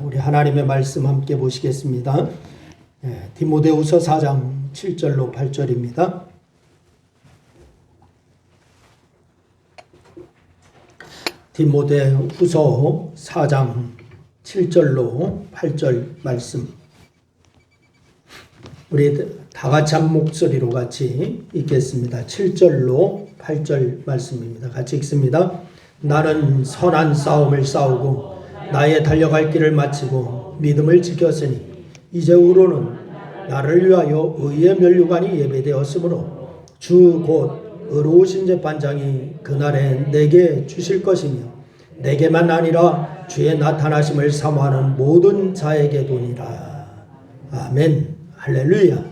우리 하나님의 말씀 함께 보시겠습니다. 디모데후서 4장 7절로 8절입니다. 디모데후서 4장 7절로 8절 말씀. 우리 다 같이 한 목소리로 같이 읽겠습니다. 7절로 8절 말씀입니다. 같이 읽습니다. 나는 선한 싸움을 싸우고 나의 달려갈 길을 마치고 믿음을 지켰으니 이제후로는 나를 위하여 의의 면류관이 예배되었으므로 주 곧 의로우신 재판장이 그날에 내게 주실 것이며 내게만 아니라 주의 나타나심을 사모하는 모든 자에게도니라. 아멘. 할렐루야.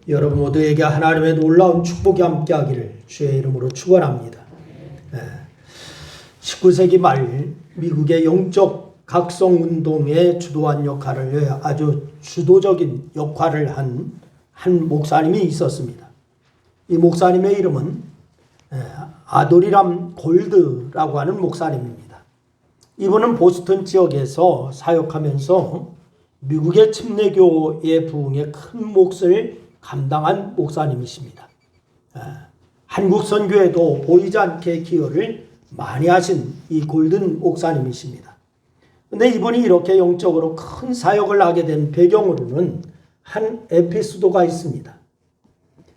여러분 모두에게 하나님의 놀라운 축복이 함께하기를 주의 이름으로 축원합니다. 19세기 말 미국의 영적 각성운동에 주도한 역할을 아주 주도적인 역할을 한 목사님이 있었습니다. 이 목사님의 이름은 아도니람 골드라고 하는 목사님입니다. 이분은 보스턴 지역에서 사역하면서 미국의 침례교의 부흥에 큰 몫을 감당한 목사님이십니다. 한국 선교에도 보이지 않게 기여를 많이 하신 이 골든 목사님이십니다. 그런데 이분이 이렇게 영적으로 큰 사역을 하게 된 배경으로는 한 에피소드가 있습니다.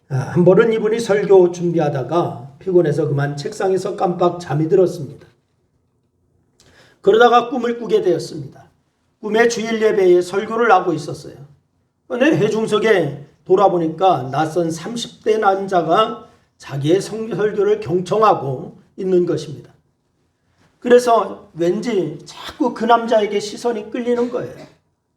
한 번은 이분이 설교 준비하다가 피곤해서 그만 책상에서 깜빡 잠이 들었습니다. 그러다가 꿈을 꾸게 되었습니다. 꿈에 주일 예배에 설교를 하고 있었어요. 그런데 회중석에 돌아보니까 낯선 30대 남자가 자기의 설교를 경청하고 있는 것입니다. 그래서 왠지 자꾸 그 남자에게 시선이 끌리는 거예요.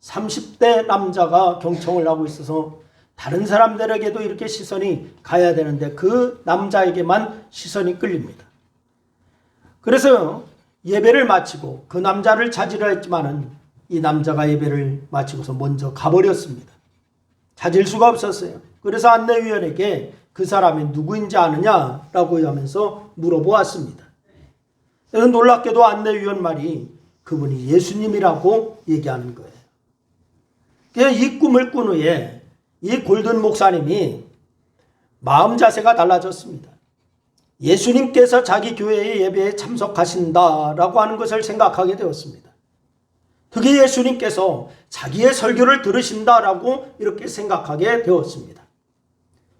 30대 남자가 경청을 하고 있어서 다른 사람들에게도 이렇게 시선이 가야 되는데 그 남자에게만 시선이 끌립니다. 그래서 예배를 마치고 그 남자를 찾으려 했지만은 이 남자가 예배를 마치고서 먼저 가버렸습니다. 찾을 수가 없었어요. 그래서 안내위원에게 그 사람이 누구인지 아느냐라고 하면서 물어보았습니다. 놀랍게도 안내위원 말이 그분이 예수님이라고 얘기하는 거예요. 이 꿈을 꾼 후에 이 골든 목사님이 마음 자세가 달라졌습니다. 예수님께서 자기 교회의 예배에 참석하신다라고 하는 것을 생각하게 되었습니다. 특히 예수님께서 자기의 설교를 들으신다라고 이렇게 생각하게 되었습니다.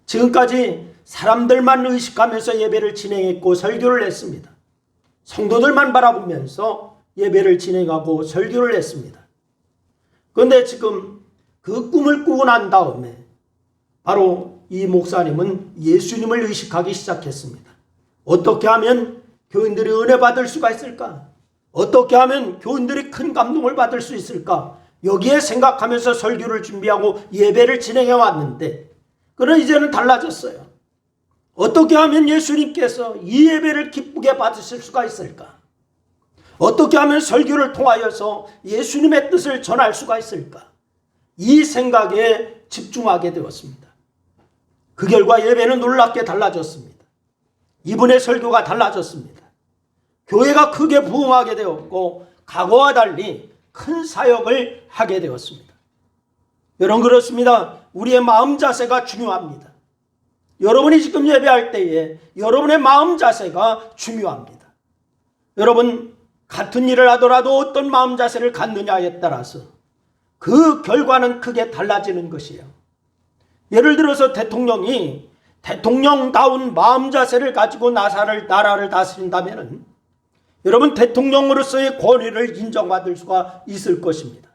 지금까지 사람들만 의식하면서 예배를 진행했고 설교를 했습니다. 성도들만 바라보면서 예배를 진행하고 설교를 했습니다. 그런데 지금 그 꿈을 꾸고 난 다음에 바로 이 목사님은 예수님을 의식하기 시작했습니다. 어떻게 하면 교인들이 은혜 받을 수가 있을까? 어떻게 하면 교인들이 큰 감동을 받을 수 있을까? 여기에 생각하면서 설교를 준비하고 예배를 진행해 왔는데 그러나 이제는 달라졌어요. 어떻게 하면 예수님께서 이 예배를 기쁘게 받으실 수가 있을까? 어떻게 하면 설교를 통하여서 예수님의 뜻을 전할 수가 있을까? 이 생각에 집중하게 되었습니다. 그 결과 예배는 놀랍게 달라졌습니다. 이분의 설교가 달라졌습니다. 교회가 크게 부흥하게 되었고 과거와 달리 큰 사역을 하게 되었습니다. 여러분 그렇습니다. 우리의 마음 자세가 중요합니다. 여러분이 지금 예배할 때에 여러분의 마음 자세가 중요합니다. 여러분 같은 일을 하더라도 어떤 마음 자세를 갖느냐에 따라서 그 결과는 크게 달라지는 것이에요. 예를 들어서 대통령이 대통령다운 마음 자세를 가지고 나라를 다스린다면 여러분 대통령으로서의 권위를 인정받을 수가 있을 것입니다.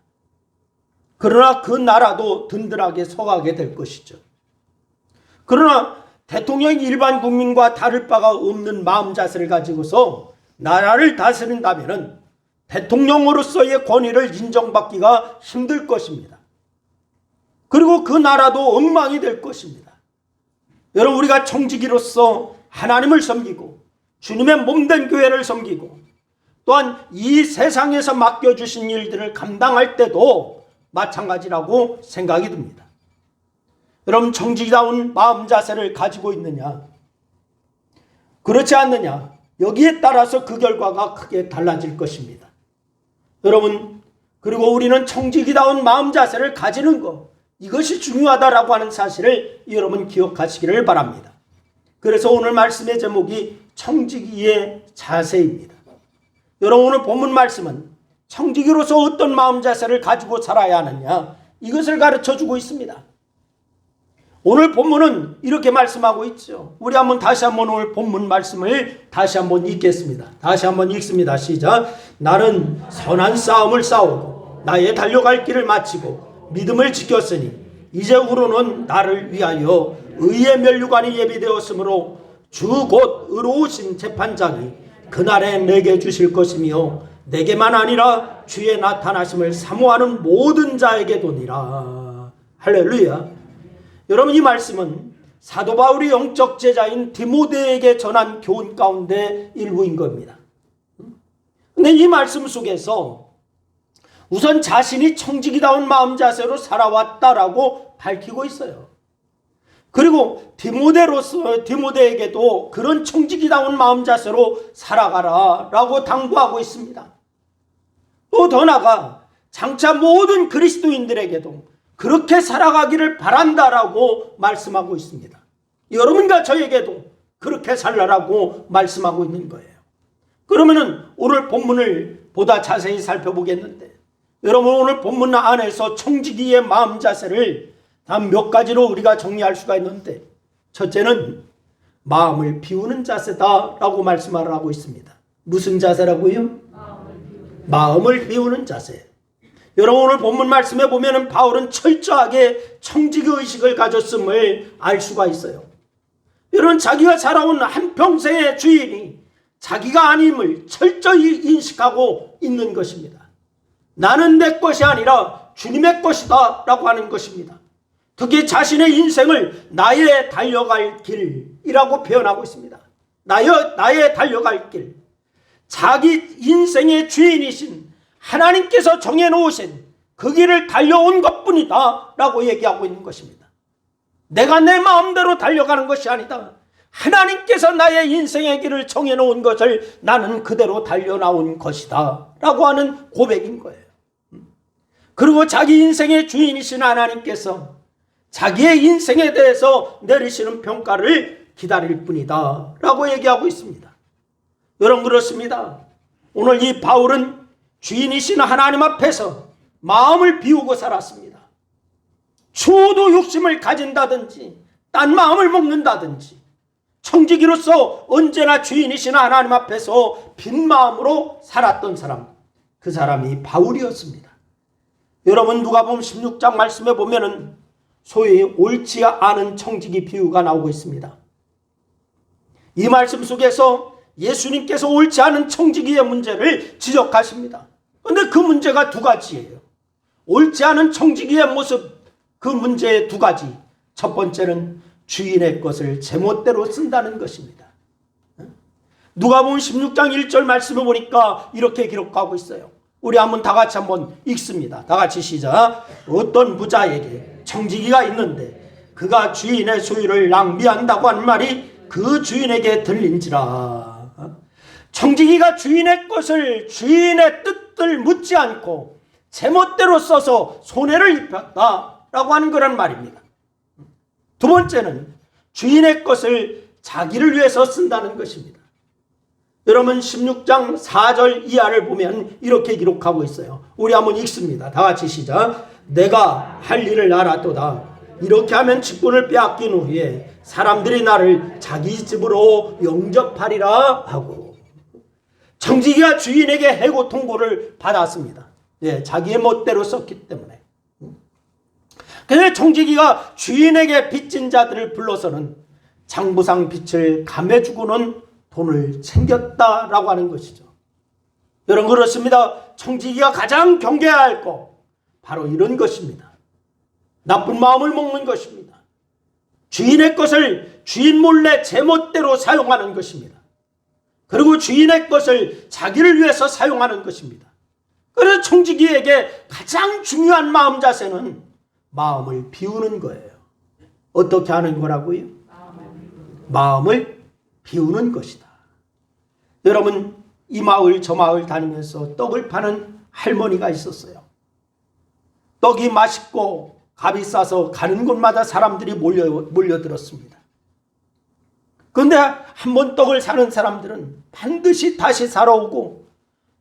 그러나 그 나라도 든든하게 서가게 될 것이죠. 그러나 대통령이 일반 국민과 다를 바가 없는 마음 자세를 가지고서 나라를 다스린다면 대통령으로서의 권위를 인정받기가 힘들 것입니다. 그리고 그 나라도 엉망이 될 것입니다. 여러분 우리가 청지기로서 하나님을 섬기고 주님의 몸된 교회를 섬기고 또한 이 세상에서 맡겨주신 일들을 감당할 때도 마찬가지라고 생각이 듭니다. 여러분 청지기다운 마음 자세를 가지고 있느냐 그렇지 않느냐 여기에 따라서 그 결과가 크게 달라질 것입니다. 여러분 그리고 우리는 청지기다운 마음 자세를 가지는 것, 이것이 중요하다라고 하는 사실을 여러분 기억하시기를 바랍니다. 그래서 오늘 말씀의 제목이 청지기의 자세입니다. 여러분, 오늘 본문 말씀은 청지기로서 어떤 마음 자세를 가지고 살아야 하느냐, 이것을 가르쳐주고 있습니다. 오늘 본문은 이렇게 말씀하고 있죠. 우리 다시 한번 오늘 본문 말씀을 다시 한번 읽겠습니다. 다시 한번 읽습니다. 시작. 나는 선한 싸움을 싸우고 나의 달려갈 길을 마치고 믿음을 지켰으니 이제후로는 나를 위하여 의의 면류관이 예비되었으므로 주 곧 의로우신 재판장이 그날에 내게 주실 것이며 내게만 아니라 주의 나타나심을 사모하는 모든 자에게도니라. 할렐루야. 여러분, 이 말씀은 사도 바울이 영적 제자인 디모데에게 전한 교훈 가운데 일부인 겁니다. 근데 이 말씀 속에서 우선 자신이 청지기다운 마음 자세로 살아왔다라고 밝히고 있어요. 그리고 디모데에게도 그런 청지기다운 마음 자세로 살아가라라고 당부하고 있습니다. 또 더 나아가 장차 모든 그리스도인들에게도 그렇게 살아가기를 바란다라고 말씀하고 있습니다. 여러분과 저에게도 그렇게 살라라고 말씀하고 있는 거예요. 그러면은 오늘 본문을 보다 자세히 살펴보겠는데, 여러분, 오늘 본문 안에서 청지기의 마음 자세를 단 몇 가지로 우리가 정리할 수가 있는데, 첫째는 마음을 비우는 자세다라고 말씀을 하고 있습니다. 무슨 자세라고요? 마음을 비우는 자세. 여러분, 오늘 본문 말씀에 보면은 바울은 철저하게 청지기 의식을 가졌음을 알 수가 있어요. 여러분, 자기가 살아온 한평생의 주인이 자기가 아님을 철저히 인식하고 있는 것입니다. 나는 내 것이 아니라 주님의 것이다 라고 하는 것입니다. 특히 자신의 인생을 나의 달려갈 길이라고 표현하고 있습니다. 나의 달려갈 길. 자기 인생의 주인이신 하나님께서 정해놓으신 그 길을 달려온 것뿐이다 라고 얘기하고 있는 것입니다. 내가 내 마음대로 달려가는 것이 아니다. 하나님께서 나의 인생의 길을 정해놓은 것을 나는 그대로 달려나온 것이다 라고 하는 고백인 거예요. 그리고 자기 인생의 주인이신 하나님께서 자기의 인생에 대해서 내리시는 평가를 기다릴 뿐이다 라고 얘기하고 있습니다. 여러분, 그렇습니다. 오늘 이 바울은 주인이신 하나님 앞에서 마음을 비우고 살았습니다. 추호도 욕심을 가진다든지 딴 마음을 먹는다든지 청지기로서 언제나 주인이신 하나님 앞에서 빈 마음으로 살았던 사람, 그 사람이 바울이었습니다. 여러분, 누가복음 16장 말씀에 보면은 소위 옳지 않은 청지기 비유가 나오고 있습니다. 이 말씀 속에서 예수님께서 옳지 않은 청지기의 문제를 지적하십니다. 그런데 그 문제가 두 가지예요. 옳지 않은 청지기의 모습, 그 문제의 두 가지. 첫 번째는 주인의 것을 제멋대로 쓴다는 것입니다. 누가복음 16장 1절 말씀을 보니까 이렇게 기록하고 있어요. 우리 다 같이 한번 읽습니다. 다 같이 시작. 어떤 부자에게 청지기가 있는데 그가 주인의 소유를 낭비한다고 한 말이 그 주인에게 들린지라. 청지기가 주인의 것을, 주인의 뜻을 묻지 않고 제멋대로 써서 손해를 입혔다라고 하는 거란 말입니다. 두 번째는 주인의 것을 자기를 위해서 쓴다는 것입니다. 여러분, 16장 4절 이하를 보면 이렇게 기록하고 있어요. 우리 한번 읽습니다. 다 같이 시작. 내가 할 일을 알았도다. 이렇게 하면 직분을 빼앗긴 후에 사람들이 나를 자기 집으로 영접하리라 하고. 청지기가 주인에게 해고 통고를 받았습니다. 자기의 멋대로 썼기 때문에. 그래서 청지기가 주인에게 빚진 자들을 불러서는 장부상 빚을 감해주고는 돈을 챙겼다라고 하는 것이죠. 여러분, 그렇습니다. 청지기가 가장 경계해야 할 것, 바로 이런 것입니다. 나쁜 마음을 먹는 것입니다. 주인의 것을 주인 몰래 제멋대로 사용하는 것입니다. 그리고 주인의 것을 자기를 위해서 사용하는 것입니다. 그래서 청지기에게 가장 중요한 마음 자세는 마음을 비우는 거예요. 어떻게 하는 거라고요? 마음을 비우는 것이다. 여러분, 이 마을 저 마을 다니면서 떡을 파는 할머니가 있었어요. 떡이 맛있고 값이 싸서 가는 곳마다 사람들이 몰려들었습니다. 그런데 한번 떡을 사는 사람들은 반드시 다시 사러 오고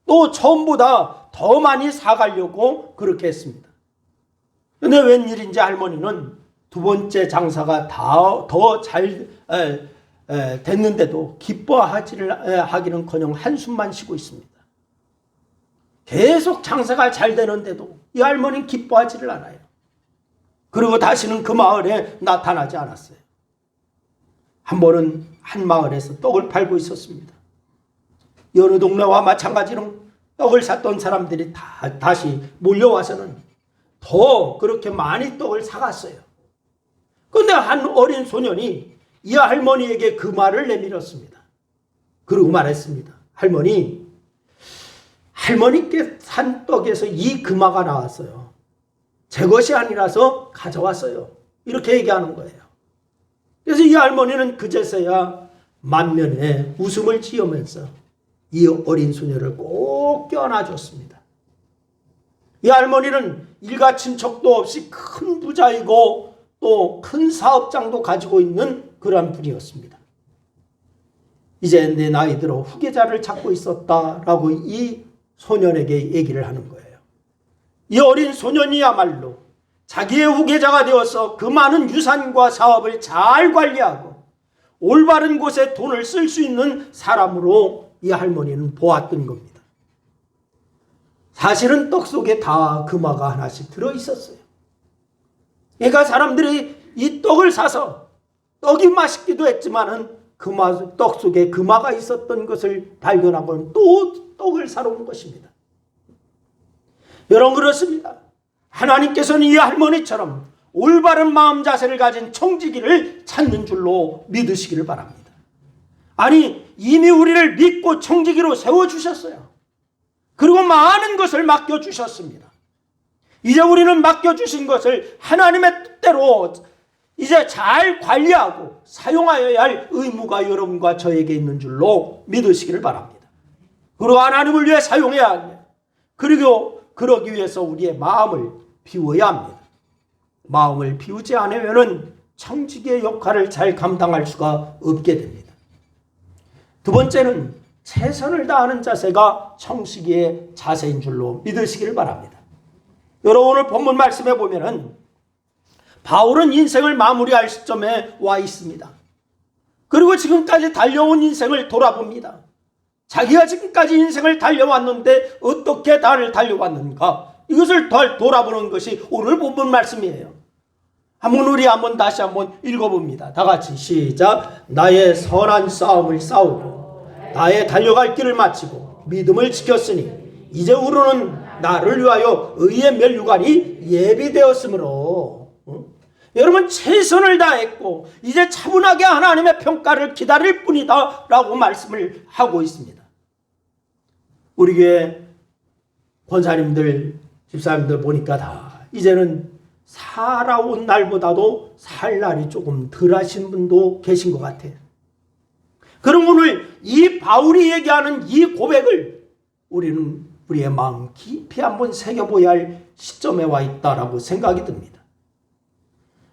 또 처음보다 더 많이 사가려고 그렇게 했습니다. 그런데 웬일인지 할머니는 두 번째 장사가 더 잘 됐는데도 기뻐하기는커녕 한숨만 쉬고 있습니다. 계속 장사가 잘 되는데도 이 할머니는 기뻐하지를 않아요. 그리고 다시는 그 마을에 나타나지 않았어요. 한 번은 한 마을에서 떡을 팔고 있었습니다. 여느 동네와 마찬가지로 떡을 샀던 사람들이 다시 몰려와서는 더 그렇게 많이 떡을 사갔어요. 그런데 한 어린 소년이 이 할머니에게 그 말을 내밀었습니다. 그리고 말했습니다. 할머니께 산 떡에서 이 금화가 나왔어요. 제 것이 아니라서 가져왔어요. 이렇게 얘기하는 거예요. 그래서 이 할머니는 그제서야 만면에 웃음을 지으면서 이 어린 소녀를 꼭 껴안아줬습니다. 이 할머니는 일가 친척도 없이 큰 부자이고 또 큰 사업장도 가지고 있는 그런 분이었습니다. 이제 내 나이 들어 후계자를 찾고 있었다라고 이 소년에게 얘기를 하는 거예요. 이 어린 소년이야말로 자기의 후계자가 되어서 그 많은 유산과 사업을 잘 관리하고 올바른 곳에 돈을 쓸 수 있는 사람으로 이 할머니는 보았던 겁니다. 사실은 떡 속에 다 금화가 하나씩 들어있었어요. 그러니까 사람들이 이 떡을 사서 떡이 맛있기도 했지만은 떡 속에 금화가 있었던 것을 발견하고는 또 떡을 사러 온 것입니다. 여러분, 그렇습니다. 하나님께서는 이 할머니처럼 올바른 마음 자세를 가진 청지기를 찾는 줄로 믿으시기를 바랍니다. 아니, 이미 우리를 믿고 청지기로 세워주셨어요. 그리고 많은 것을 맡겨주셨습니다. 이제 우리는 맡겨주신 것을 하나님의 뜻대로 이제 잘 관리하고 사용하여야 할 의무가 여러분과 저에게 있는 줄로 믿으시기를 바랍니다. 그리고 하나님을 위해 사용해야 합니다. 그리고 그러기 위해서 우리의 마음을 비워야 합니다. 마음을 비우지 않으면 청지기의 역할을 잘 감당할 수가 없게 됩니다. 두 번째는 최선을 다하는 자세가 청지기의 자세인 줄로 믿으시기를 바랍니다. 여러분, 오늘 본문 말씀에 보면은 바울은 인생을 마무리할 시점에 와 있습니다. 그리고 지금까지 달려온 인생을 돌아봅니다. 자기가 지금까지 인생을 달려왔는데 어떻게 나를 달려왔는가, 이것을 돌아보는 것이 오늘 본문 말씀이에요. 우리 다시 한번 읽어봅니다. 다 같이 시작. 나의 선한 싸움을 싸우고 나의 달려갈 길을 마치고 믿음을 지켰으니 이제 우리는 나를 위하여 의의 면류관이 예비되었으므로, 여러분, 최선을 다했고 이제 차분하게 하나님의 평가를 기다릴 뿐이다 라고 말씀을 하고 있습니다. 우리 교회 권사님들, 집사님들 보니까 다 이제는 살아온 날보다도 살 날이 조금 덜 하신 분도 계신 것 같아요. 그럼 오늘 이 바울이 얘기하는 이 고백을 우리는 우리의 마음 깊이 한번 새겨보아야 할 시점에 와 있다라고 생각이 듭니다.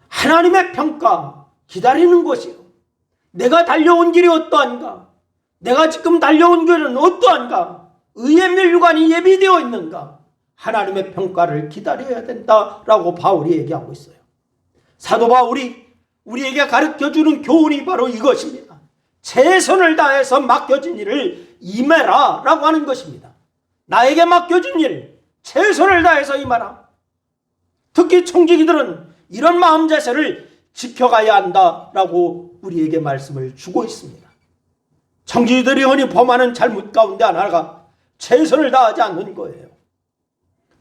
하나님의 평가 기다리는 것이요, 내가 달려온 길이 어떠한가, 내가 지금 달려온 길은 어떠한가, 의의 면류관이 예비되어 있는가, 하나님의 평가를 기다려야 된다라고 바울이 얘기하고 있어요. 사도 바울이 우리에게 가르쳐주는 교훈이 바로 이것입니다. 최선을 다해서 맡겨진 일을 임해라 라고 하는 것입니다. 나에게 맡겨진 일, 최선을 다해서 임하라. 특히 청지기들은 이런 마음 자세를 지켜가야 한다라고 우리에게 말씀을 주고 있습니다. 청지기들이 흔히 범하는 잘못 가운데 하나가 최선을 다하지 않는 거예요.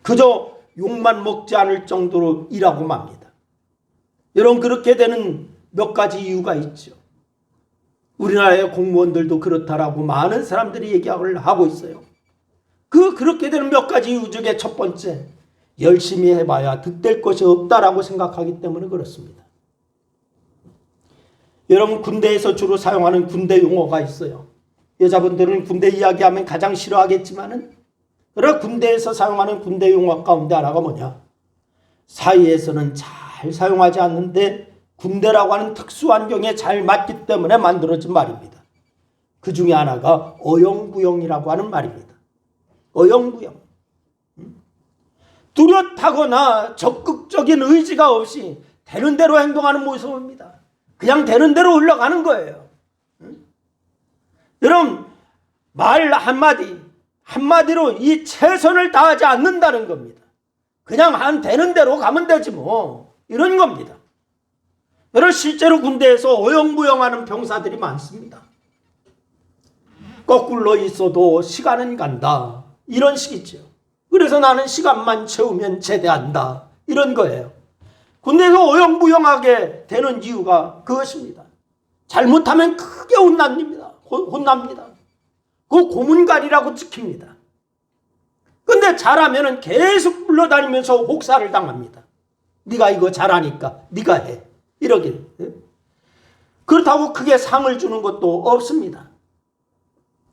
그저 욕만 먹지 않을 정도로 일하고 맙니다. 여러분, 그렇게 되는 몇 가지 이유가 있죠. 우리나라의 공무원들도 그렇다라고 많은 사람들이 얘기를 하고 있어요. 그렇게 되는 몇 가지 이유 중에 첫 번째, 열심히 해봐야 득될 것이 없다라고 생각하기 때문에 그렇습니다. 여러분, 군대에서 주로 사용하는 군대 용어가 있어요. 여자분들은 군대 이야기하면 가장 싫어하겠지만은, 그러나 군대에서 사용하는 군대 용어 가운데 하나가 뭐냐? 사회에서는 잘 사용하지 않는데 군대라고 하는 특수 환경에 잘 맞기 때문에 만들어진 말입니다. 그 중에 하나가 어영부영이라고 하는 말입니다. 어영부영. 뚜렷하거나 적극적인 의지가 없이 되는 대로 행동하는 모습입니다. 그냥 되는 대로 흘러가는 거예요. 여러분, 말 한마디로 이 최선을 다하지 않는다는 겁니다. 그냥 되는 대로 가면 되지 뭐, 이런 겁니다. 여러분, 실제로 군대에서 어영부영하는 병사들이 많습니다. 거꾸로 있어도 시간은 간다, 이런 식이죠. 그래서 나는 시간만 채우면 제대한다, 이런 거예요. 군대에서 어영부영하게 되는 이유가 그것입니다. 잘못하면 크게 혼납니다. 그 고문관이라고 찍힙니다. 근데 잘하면 계속 불러다니면서 혹사를 당합니다. 네가 이거 잘하니까 네가 해, 이러길. 그렇다고 크게 상을 주는 것도 없습니다.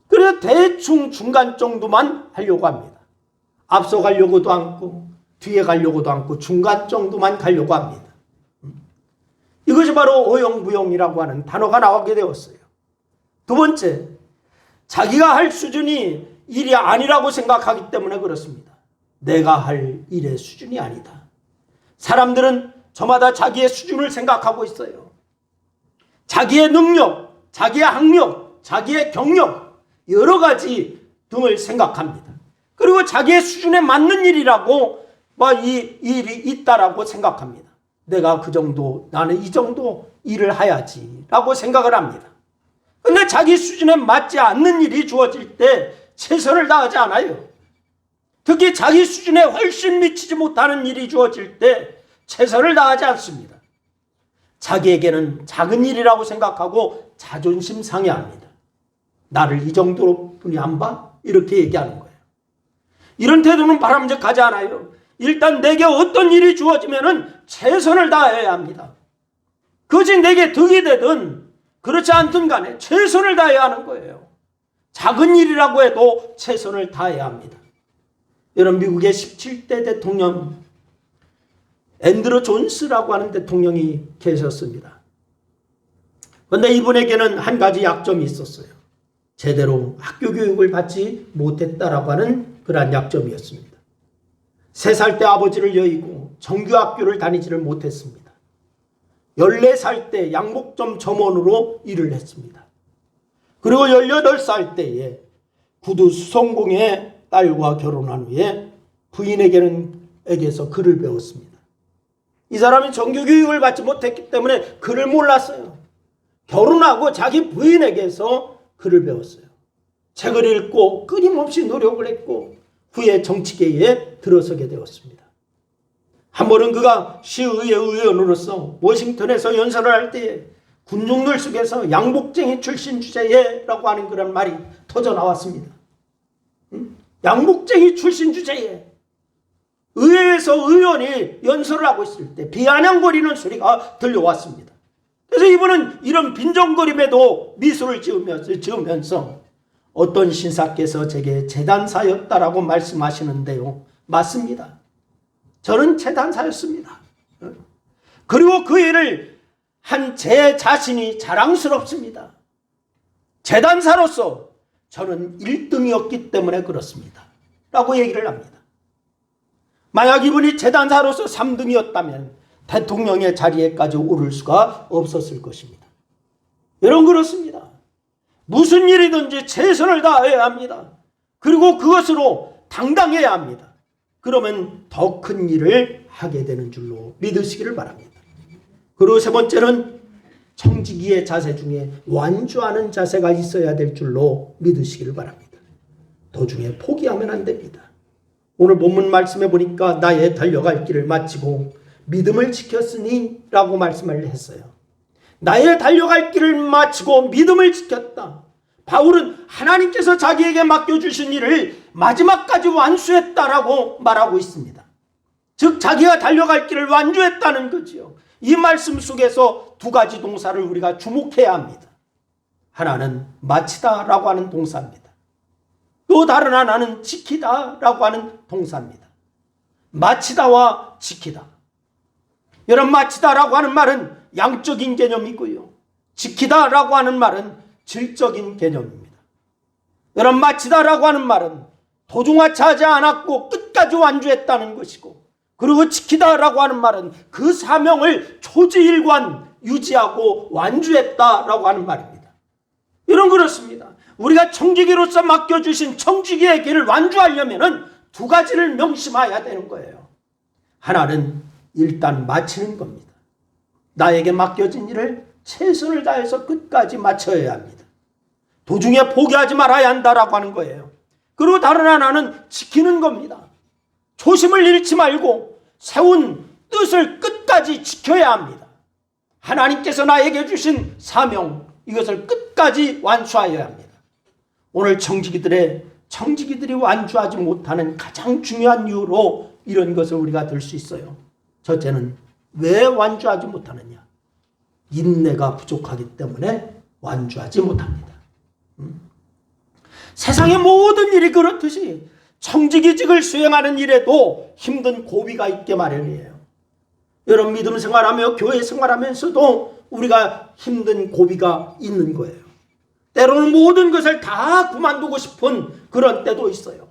그래서 대충 중간 정도만 하려고 합니다. 앞서 가려고도 않고 뒤에 가려고도 않고 중간 정도만 가려고 합니다. 이것이 바로 어영부영이라고 하는 단어가 나오게 되었어요. 두 번째, 자기가 할 수준이 일이 아니라고 생각하기 때문에 그렇습니다. 내가 할 일의 수준이 아니다. 사람들은 저마다 자기의 수준을 생각하고 있어요. 자기의 능력, 자기의 학력, 자기의 경력, 여러 가지 등을 생각합니다. 그리고 자기의 수준에 맞는 일이라고 이 일이 있다라고 생각합니다. 내가 그 정도, 나는 이 정도 일을 해야지 라고 생각을 합니다. 근데 자기 수준에 맞지 않는 일이 주어질 때 최선을 다하지 않아요. 특히 자기 수준에 훨씬 미치지 못하는 일이 주어질 때 최선을 다하지 않습니다. 자기에게는 작은 일이라고 생각하고 자존심 상해합니다. 나를 이 정도로 뿐이 안 봐? 이렇게 얘기하는 거예요. 이런 태도는 바람직하지 않아요. 일단 내게 어떤 일이 주어지면은 최선을 다해야 합니다. 그것이 내게 득이 되든 그렇지 않든 간에 최선을 다해야 하는 거예요. 작은 일이라고 해도 최선을 다해야 합니다. 여러분, 미국의 17대 대통령 앤드루 존스라고 하는 대통령이 계셨습니다. 그런데 이분에게는 한 가지 약점이 있었어요. 제대로 학교 교육을 받지 못했다라고 하는 그러한 약점이었습니다. 3살 때 아버지를 여의고 정규학교를 다니지를 못했습니다. 14살 때 양복점 점원으로 일을 했습니다. 그리고 18살 때에 구두 수성공의 딸과 결혼한 후에 부인에게서 글을 배웠습니다. 이 사람이 정규교육을 받지 못했기 때문에 글을 몰랐어요. 결혼하고 자기 부인에게서 글을 배웠어요. 책을 읽고 끊임없이 노력을 했고 후에 정치계에 들어서게 되었습니다. 한 번은 그가 시의회 의원으로서 워싱턴에서 연설을 할 때에 군중들 속에서 양복쟁이 출신 주제에라고 하는 그런 말이 터져 나왔습니다. 양복쟁이 출신 주제에 의회에서 의원이 연설을 하고 있을 때 비아냥거리는 소리가 들려왔습니다. 그래서 이분은 이런 빈정거림에도 미소를 지으면서 어떤 신사께서 제게 재단사였다라고 말씀하시는데요. 맞습니다. 저는 재단사였습니다. 그리고 그 일을 한 제 자신이 자랑스럽습니다. 재단사로서 저는 1등이었기 때문에 그렇습니다. 라고 얘기를 합니다. 만약 이분이 재단사로서 3등이었다면 대통령의 자리에까지 오를 수가 없었을 것입니다. 여러분, 그렇습니다. 무슨 일이든지 최선을 다해야 합니다. 그리고 그것으로 당당해야 합니다. 그러면 더 큰 일을 하게 되는 줄로 믿으시기를 바랍니다. 그리고 세 번째는 청지기의 자세 중에 완주하는 자세가 있어야 될 줄로 믿으시기를 바랍니다. 도중에 포기하면 안 됩니다. 오늘 본문 말씀해 보니까 나의 달려갈 길을 마치고 믿음을 지켰으니 라고 말씀을 했어요. 나의 달려갈 길을 마치고 믿음을 지켰다. 바울은 하나님께서 자기에게 맡겨주신 일을 마지막까지 완수했다라고 말하고 있습니다. 즉 자기가 달려갈 길을 완주했다는 거지요. 이 말씀 속에서 두 가지 동사를 우리가 주목해야 합니다. 하나는 마치다라고 하는 동사입니다. 또 다른 하나는 지키다라고 하는 동사입니다. 마치다와 지키다. 여러분, 마치다라고 하는 말은 양적인 개념이고요, 지키다라고 하는 말은 질적인 개념입니다. 여러분, 마치다라고 하는 말은 도중하차하지 않았고 끝까지 완주했다는 것이고, 그리고 지키다라고 하는 말은 그 사명을 초지일관 유지하고 완주했다라고 하는 말입니다. 이런 그렇습니다. 우리가 청지기로서 맡겨주신 청지기의 길을 완주하려면 두 가지를 명심해야 되는 거예요. 하나는 일단 마치는 겁니다. 나에게 맡겨진 일을 최선을 다해서 끝까지 마쳐야 합니다. 도중에 포기하지 말아야 한다라고 하는 거예요. 그리고 다른 하나는 지키는 겁니다. 초심을 잃지 말고 세운 뜻을 끝까지 지켜야 합니다. 하나님께서 나에게 주신 사명, 이것을 끝까지 완수하여야 합니다. 오늘 청지기들이 완주하지 못하는 가장 중요한 이유로 이런 것을 우리가 들 수 있어요. 첫째는 왜 완주하지 못하느냐? 인내가 부족하기 때문에 완주하지 못합니다. 세상의 모든 일이 그렇듯이 청지기직을 수행하는 일에도 힘든 고비가 있게 마련이에요. 여러분, 믿음 생활하며 교회 생활하면서도 우리가 힘든 고비가 있는 거예요. 때로는 모든 것을 다 그만두고 싶은 그런 때도 있어요.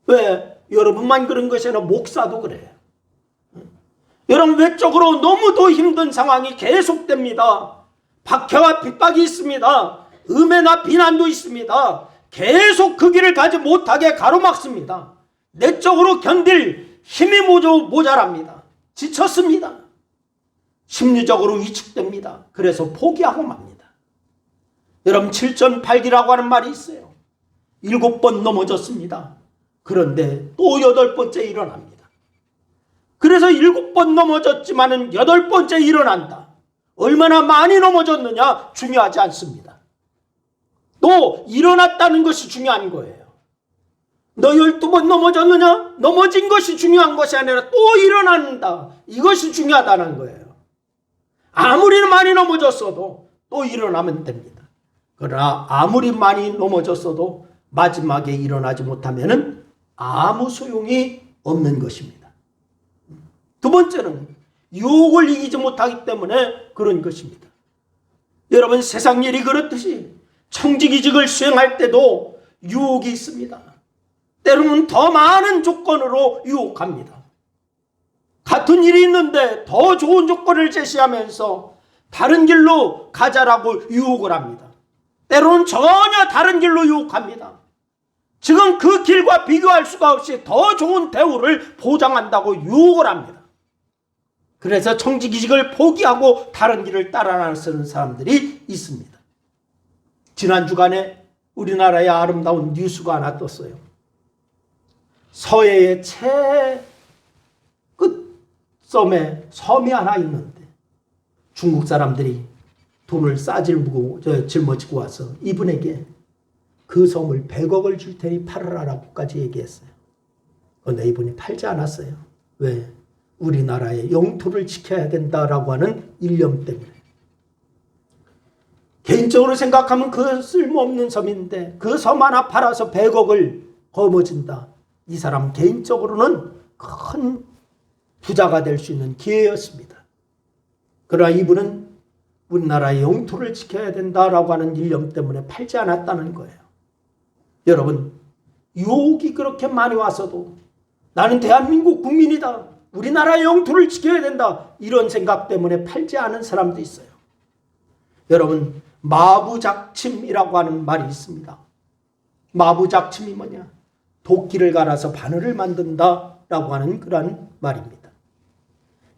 왜? 여러분만 그런 것이 아니라 목사도 그래요. 여러분, 외적으로 너무도 힘든 상황이 계속됩니다. 박해와 핍박이 있습니다. 음해나 비난도 있습니다. 계속 그 길을 가지 못하게 가로막습니다. 내적으로 견딜 힘이 모자랍니다. 지쳤습니다. 심리적으로 위축됩니다. 그래서 포기하고 맙니다. 여러분, 7전8기라고 하는 말이 있어요. 7번 넘어졌습니다. 그런데 또 8번째 일어납니다. 그래서 7번 넘어졌지만은 8번째 일어난다. 얼마나 많이 넘어졌느냐 중요하지 않습니다. 또 일어났다는 것이 중요한 거예요. 너 12번 넘어졌느냐? 넘어진 것이 중요한 것이 아니라 또 일어난다. 이것이 중요하다는 거예요. 아무리 많이 넘어졌어도 또 일어나면 됩니다. 그러나 아무리 많이 넘어졌어도 마지막에 일어나지 못하면 아무 소용이 없는 것입니다. 두 번째는 유혹을 이기지 못하기 때문에 그런 것입니다. 여러분, 세상 일이 그렇듯이 청지기직을 수행할 때도 유혹이 있습니다. 때로는 더 많은 조건으로 유혹합니다. 같은 일이 있는데 더 좋은 조건을 제시하면서 다른 길로 가자라고 유혹을 합니다. 때로는 전혀 다른 길로 유혹합니다. 지금 그 길과 비교할 수가 없이 더 좋은 대우를 보장한다고 유혹을 합니다. 그래서 청지기직을 포기하고 다른 길을 따라 나서는 사람들이 있습니다. 지난 주간에 우리나라의 아름다운 뉴스가 하나 떴어요. 서해의 끝섬에 섬이 하나 있는데 중국 사람들이 돈을 짊어지고 와서 이분에게 그 섬을 100억을 줄 테니 팔아라라고까지 얘기했어요. 그런데 이분이 팔지 않았어요. 왜? 우리나라의 영토를 지켜야 된다라고 하는 일념 때문에. 개인적으로 생각하면 그 쓸모없는 섬인데 그 섬 하나 팔아서 100억을 거머쥔다. 이 사람 개인적으로는 큰 부자가 될 수 있는 기회였습니다. 그러나 이분은 우리나라의 영토를 지켜야 된다라고 하는 일념 때문에 팔지 않았다는 거예요. 여러분, 유혹이 그렇게 많이 와서도 나는 대한민국 국민이다. 우리나라의 영토를 지켜야 된다. 이런 생각 때문에 팔지 않은 사람도 있어요. 여러분, 마부작침이라고 하는 말이 있습니다. 마부작침이 뭐냐? 도끼를 갈아서 바늘을 만든다라고 하는 그런 말입니다.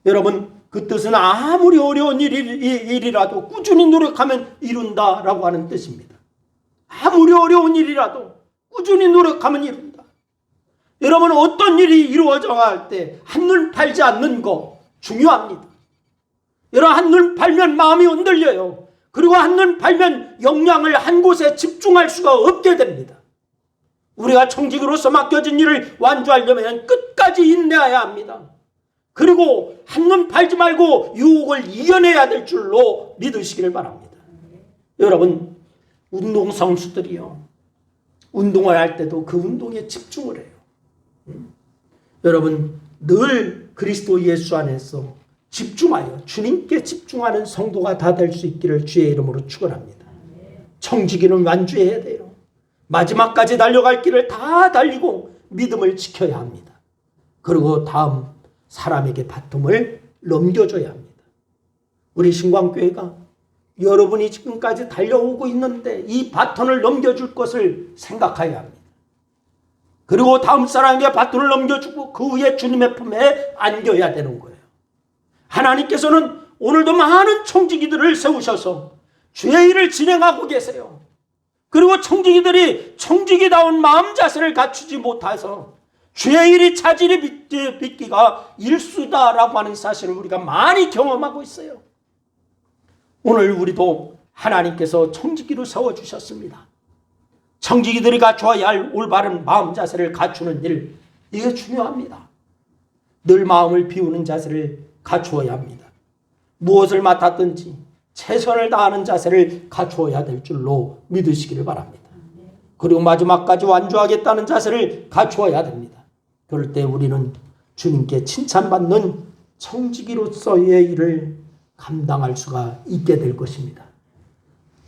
여러분, 그 뜻은 아무리 어려운 일이라도 꾸준히 노력하면 이룬다라고 하는 뜻입니다. 아무리 어려운 일이라도 꾸준히 노력하면 이룬다. 여러분, 어떤 일이 이루어져 갈 때 한눈 팔지 않는 거 중요합니다. 여러분, 한눈 팔면 마음이 흔들려요. 그리고 한눈 팔면 역량을 한 곳에 집중할 수가 없게 됩니다. 우리가 청직으로서 맡겨진 일을 완주하려면 끝까지 인내해야 합니다. 그리고 한눈 팔지 말고 유혹을 이겨내야 될 줄로 믿으시기를 바랍니다. 여러분, 운동선수들이요, 운동을 할 때도 그 운동에 집중을 해요. 여러분, 늘 그리스도 예수 안에서 집중하여 주님께 집중하는 성도가 다 될 수 있기를 주의 이름으로 축원합니다. 청지기는 완주해야 돼요. 마지막까지 달려갈 길을 다 달리고 믿음을 지켜야 합니다. 그리고 다음 사람에게 바통을 넘겨줘야 합니다. 우리 신광교회가 여러분이 지금까지 달려오고 있는데 이 바톤을 넘겨줄 것을 생각해야 합니다. 그리고 다음 사람에게 바톤을 넘겨주고 그 후에 주님의 품에 안겨야 되는 거예요. 하나님께서는 오늘도 많은 청지기들을 세우셔서 주의 일을 진행하고 계세요. 그리고 청지기들이 청지기다운 마음 자세를 갖추지 못해서 주의 일이 차질이 빚기가 일수다라고 하는 사실을 우리가 많이 경험하고 있어요. 오늘 우리도 하나님께서 청지기로 세워주셨습니다. 청지기들이 갖추어야 할 올바른 마음 자세를 갖추는 일, 이게 중요합니다. 늘 마음을 비우는 자세를 갖추어야 합니다. 무엇을 맡았든지 최선을 다하는 자세를 갖추어야 될 줄로 믿으시기를 바랍니다. 그리고 마지막까지 완주하겠다는 자세를 갖추어야 됩니다. 그럴 때 우리는 주님께 칭찬받는 청지기로서의 일을 감당할 수가 있게 될 것입니다.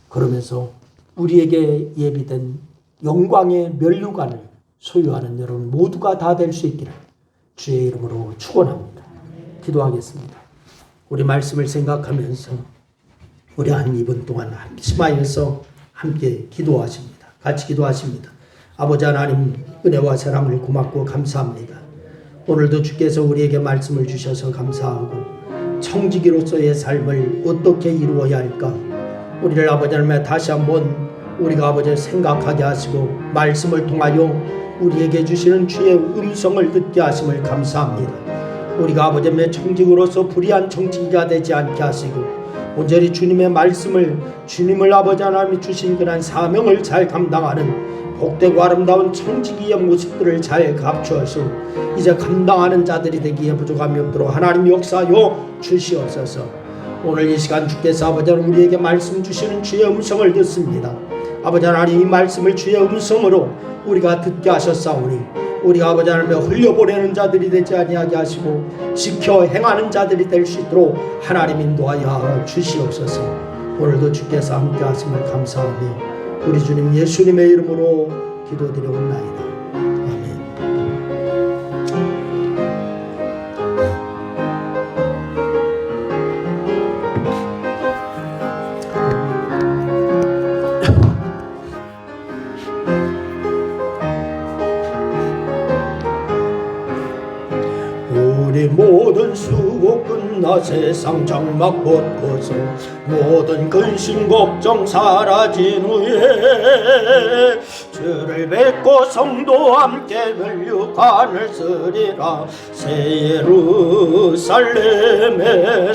그러면서 우리에게 예비된 영광의 면류관을 소유하는 여러분 모두가 다 될 수 있기를 주의 이름으로 축원합니다. 기도하겠습니다. 우리 말씀을 생각하면서 우리 한 2분 동안 심하여서 함께 기도하십니다. 같이 기도하십니다. 아버지 하나님, 은혜와 사랑을 고맙고 감사합니다. 오늘도 주께서 우리에게 말씀을 주셔서 감사하고 청지기로서의 삶을 어떻게 이루어야 할까, 우리를 아버지 하나님 다시 한번 우리가 아버지 생각하게 하시고 말씀을 통하여 우리에게 주시는 주의 음성을 듣게 하심을 감사합니다. 우리가 아버지 하나님의 청지기로서 불의한 청지기가 되지 않게 하시고 온전히 주님의 말씀을, 주님을 아버지 하나님이 주신 그런 사명을 잘 감당하는 복되고 아름다운 청지기의 모습들을 잘 갖추어서 이제 감당하는 자들이 되기에 부족함이 없도록 하나님 역사하여 주시옵소서. 오늘 이 시간 주께서 아버지 하나님 우리에게 말씀 주시는 주의 음성을 듣습니다. 아버지 하나님 이 말씀을 주의 음성으로 우리가 듣게 하셨사오니 우리가 아버지 하나님의 흘려보내는 자들이 되지 아니하게 하시고 지켜 행하는 자들이 될 수 있도록 하나님 인도하여 주시옵소서. 오늘도 주께서 함께 하심을 감사하며 우리 주님 예수님의 이름으로 기도드려옵나이다. 아멘. 우리 모든 수고 끝나 세상 장막 벗고서 모든 근심 걱정 사라진 후에 주를 뵙고 성도 함께 면류관을 쓰리라. 새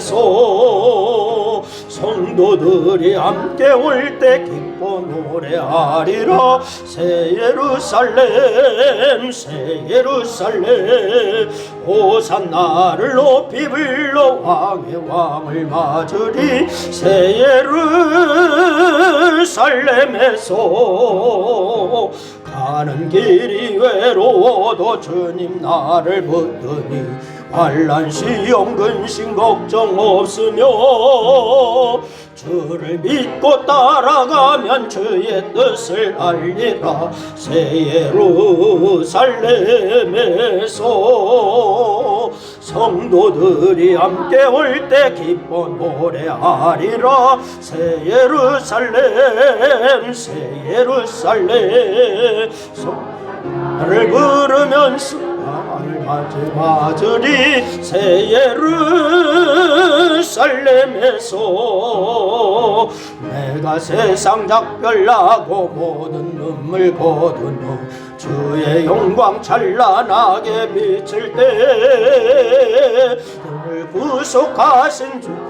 예루살렘에서 성도들이 함께 올 때 기뻐 노래하리라. 새 예루살렘 새 예루살렘 호산나를 높이 불러 왕의 왕을 맞으리. 새 예루살렘에서 가는 길이 외로워도 주님 나를 붙드니 환난 시험 근심 걱정 없으며 주를 믿고 따라가면 주의 뜻을 알리라. 새 예루살렘에서 성도들이 함께 올 때 기뻐 노래하리라. 새 예루살렘 새 예루살렘 나를 부르면서 나를 맞으리. 새 예루살렘에서 내가 세상 작별나고 모든 눈물 거두며 주의 영광 찬란하게 비칠 때 너를 구속하신 주를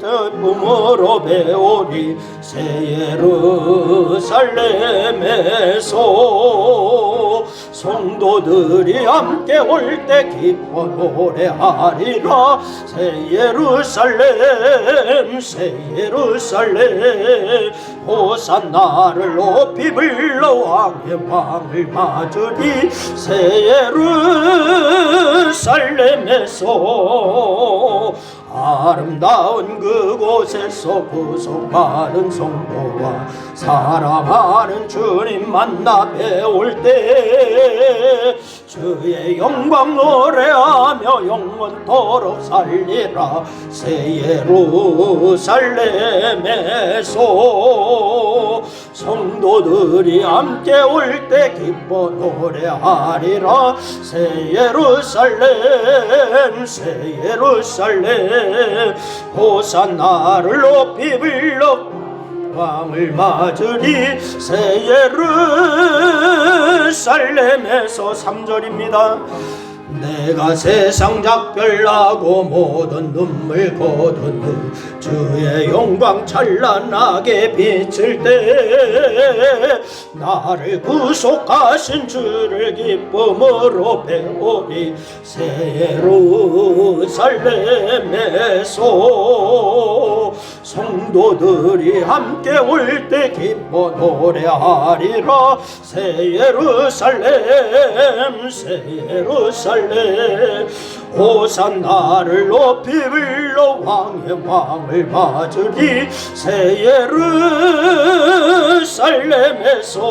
기쁨으로 배우리. 새 예루살렘에서 성도들이 함께 올 때 기뻐 노래하리라. 새 예루살렘 새 예루살렘 호산나를 높이 불러 왕의 왕을 맞으리. 새 예루살렘에서 아름다운 그곳에서 구속받은 성도와 사랑하는 주님 만나 배울 때 주의 영광 노래하며 영원토록 살리라. 새 예루살렘에서 성도들이 함께 올 때 기뻐 노래하리라. 새 예루살렘 새 예루살렘 호산나를 높이 불러 왕을 맞으리. 새 예루살렘에서 3절입니다. 내가 세상 작별나고 모든 눈물 거둔 후 주의 영광 찬란하게 비칠 때 나를 구속하신 주를 기쁨으로 배우리. 새 예루살렘에서 성도들이 함께 올 때 기뻐 노래하리라. 새 예루살렘 새 예루살렘 호산나를 높이 불러 왕의 왕을 맞으리. 새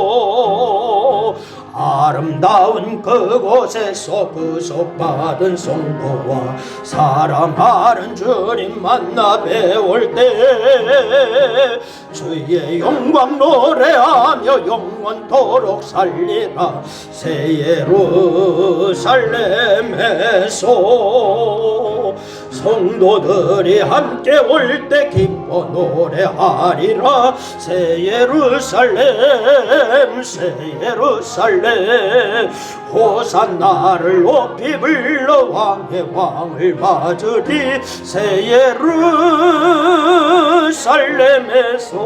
예루살렘에서 아름다운 그곳에서 구속받은 성도와 사랑하는 주님 만나 배울 때 주의 영광 노래하며 영원토록 살리라. 새 예루살렘에서 성도들이 함께 올 때 기뻐 노래하리라. 새 예루살렘 새 예루살렘 호산나를 높이 불러 왕의 왕을 맞으리. 새 예루살렘에서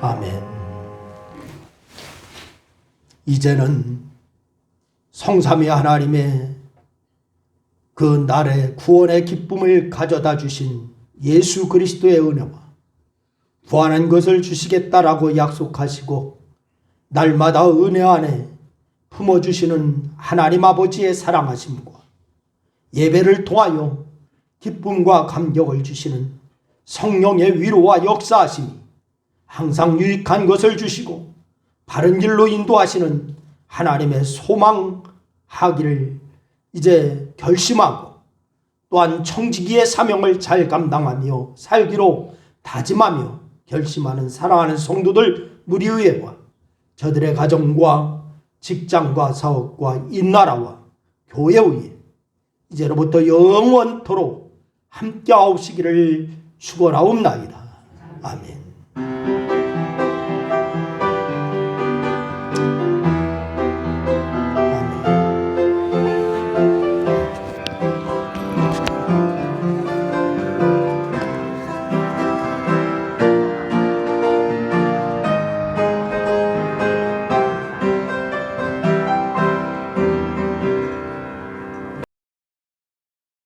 아멘. 이제는 성삼위 하나님의 그 날의 구원의 기쁨을 가져다 주신 예수 그리스도의 은혜와 구하는 것을 주시겠다라고 약속하시고 날마다 은혜 안에 품어주시는 하나님 아버지의 사랑하심과 예배를 통하여 기쁨과 감격을 주시는 성령의 위로와 역사하심이 항상 유익한 것을 주시고 바른 길로 인도하시는 하나님의 소망하기를 이제 결심하고 또한 청지기의 사명을 잘 감당하며 살기로 다짐하며 결심하는 사랑하는 성도들 무리의회와 저들의 가정과 직장과 사업과 이 나라와 교회 위에 이제로부터 영원토록 함께하시기를 축원하옵나이다. 아멘.